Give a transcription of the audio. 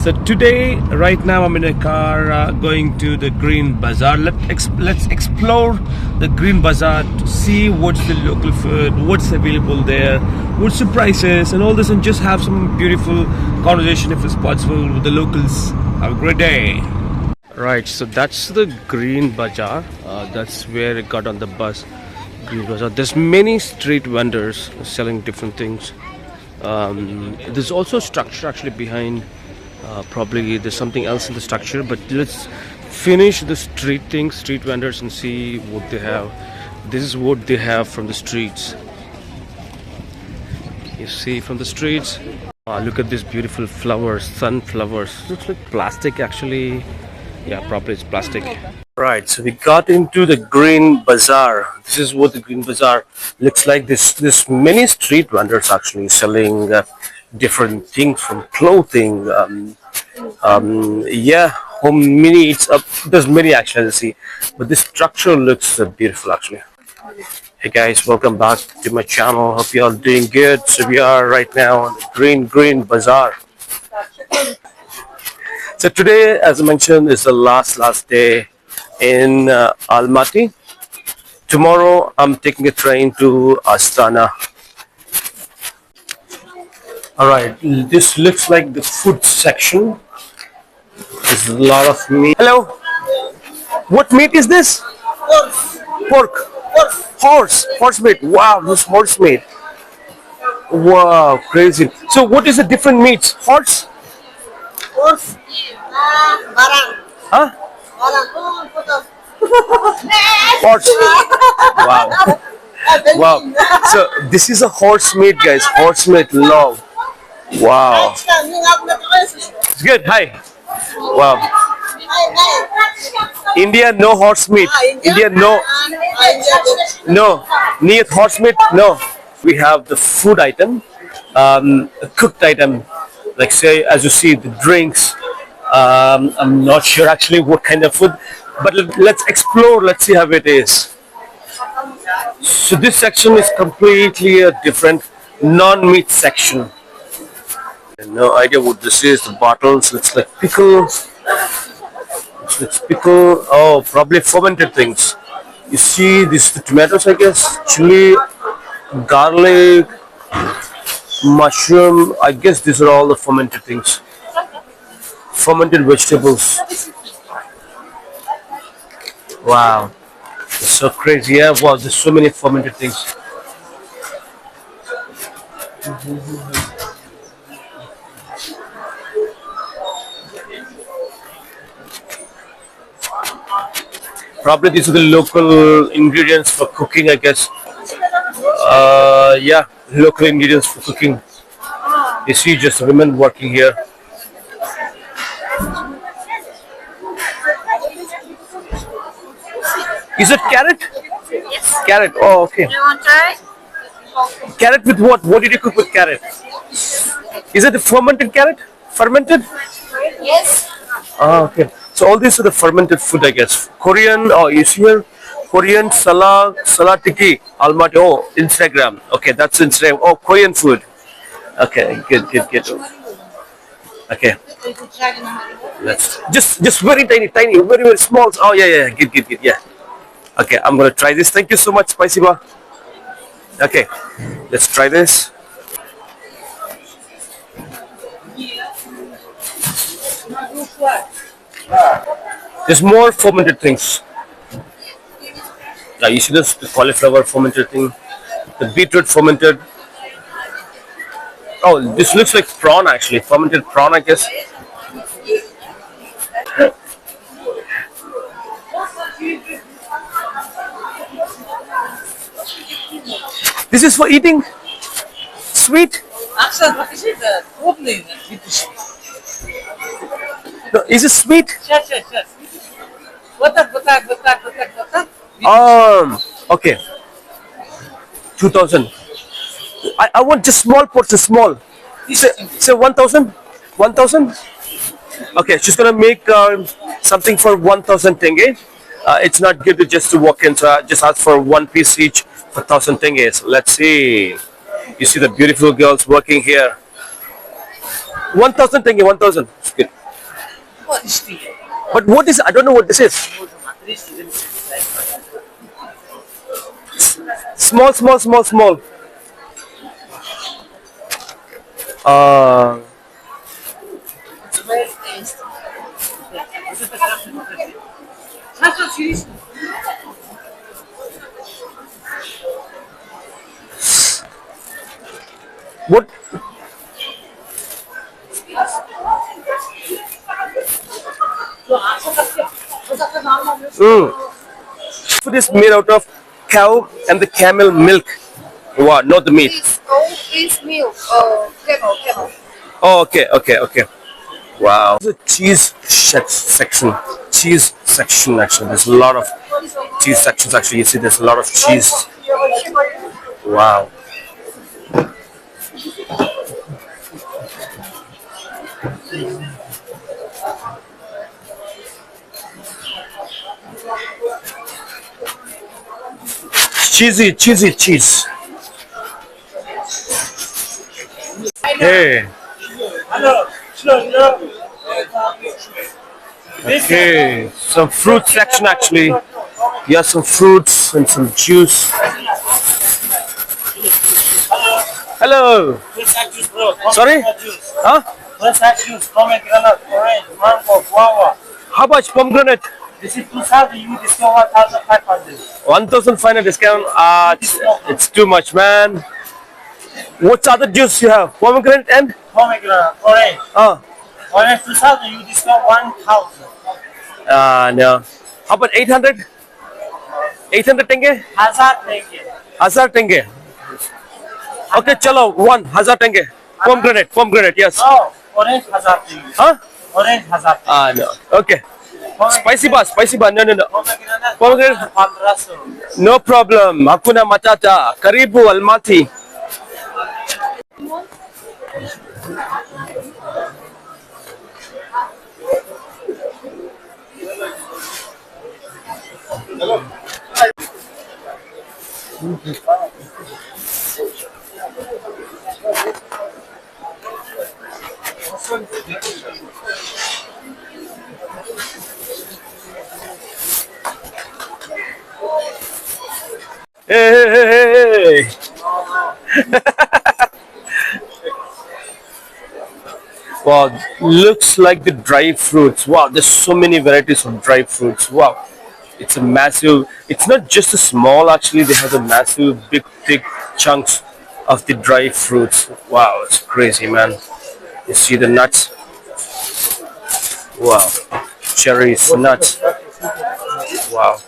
So today, right now, I'm in a car going to the Green Bazar. Let's explore the Green Bazar to see what's the local food, what's available there, what's the prices, and all this, and just have some beautiful conversation if it's possible with the locals. Have a great day. Right, so that's the Green Bazar. That's where I got on the bus. Green Bazar. There's many street vendors selling different things. There's also a structure actually behind. Probably there's something else in the structure, but let's finish the street things, street vendors, and see what they have. This is what they have from the streets. You see from the streets. Look at these beautiful flowers, sunflowers. Looks like plastic actually. Yeah, probably it's plastic. Right, so we got into the Green Bazar. This is what the Green Bazar looks like. There's many street vendors actually selling different things, from clothing, home needs. There's many actually to see, but this structure looks beautiful actually. Hey guys, welcome back to my channel. Hope you all doing good. So we are right now on the Green Bazar. So today, as I mentioned, is the last day in Almaty. Tomorrow I'm taking a train to Astana. Alright, this looks like the food section. There's a lot of meat. Hello? What meat is this? Pork. Horse meat. Wow, this horse meat. Wow, crazy. So what is the different meats? Horse? Barang. Huh? Horse. Wow. Wow. So this is a horse meat, guys. Horse meat love. Wow. It's good. Hi. Wow. India, no horse meat. India, no. No. Need horse meat? No. We have the food item, a cooked item, like say, as you see, the drinks. I'm not sure actually what kind of food, but let's explore. Let's see how it is. So this section is completely a different non-meat section. No idea what this is. The bottles looks like pickles. It's pickle. Oh, probably fermented things. You see, this the tomatoes, I guess, chili, garlic, mushroom. I guess these are all the fermented things. Fermented vegetables. Wow, it's so crazy. Yeah, wow, there's so many fermented things. Probably these are the local ingredients for cooking, I guess. Yeah, local ingredients for cooking. You see just women working here. Is it carrot? Yes. Carrot, oh okay. You want to try? Carrot with what? What did you cook with carrot? Is it a fermented carrot? Fermented? Yes. Ah, okay. So all these are the fermented food, I guess. Korean, you see here? Korean salad tiki, Almaty. Oh, Instagram. Okay, that's Instagram. Oh, Korean food. Okay, good. Okay. Let's just very tiny, very small. Oh yeah, good. Yeah. Okay, I'm gonna try this. Thank you so much, spicy ba. Okay, let's try this. There's more fermented things. You see this? The cauliflower fermented thing, the beetroot fermented. Oh, this looks like prawn actually. Fermented prawn, I guess. This is for eating? Sweet? No, is it sweet? Okay. 2,000. I want just small portion, small. Say 1,000? 1,000? Okay, she's gonna make something for 1,000 tenge. It's not good to walk in, so I just ask for one piece each for 1,000 tenge. So let's see. You see the beautiful girls working here. 1,000 tenge, 1,000. It's good. But what is? I don't know what this is. Small, small, small, small. Uh, what? Food is made out of cow and the camel milk. Wow, not the meat. This milk. Camel. Oh, okay, okay, okay. Wow. The cheese section. Cheese section actually. There's a lot of cheese sections actually. You see there's a lot of cheese. Wow. Cheesy cheese. Hey. Okay, some fruit section actually. Yeah, some fruits and some juice. Hello. Sorry? Huh? Pomegranate, orange, mango, guava. How much pomegranate? This is 2,000, you discount 1,500. 1,500 discount. It's too much, man. What's other juice you have? Pomegranate and? Pomegranate, orange. Orange 2,000, you discount 1,000. No. How about 800? 800 tenge? 1,000 tenge. 1,000 tenge. Okay, chalo, 1,000 tenge. Pomegranate, yes. Oh, orange 1,000 tenge. Huh? Orange 1,000 tenge. No. Okay. Spicy bar. No. Pomegranate, Pomegranate. 1,500. No problem. Hakuna matata. Karibu Almaty. Hey. Wow, looks like the dry fruits. Wow, there's so many varieties of dry fruits. Wow, it's a massive. It's not just a small. Actually, they have a massive, big, thick chunks of the dry fruits. Wow, it's crazy, man. You see the nuts? Wow, cherries, nuts. Wow.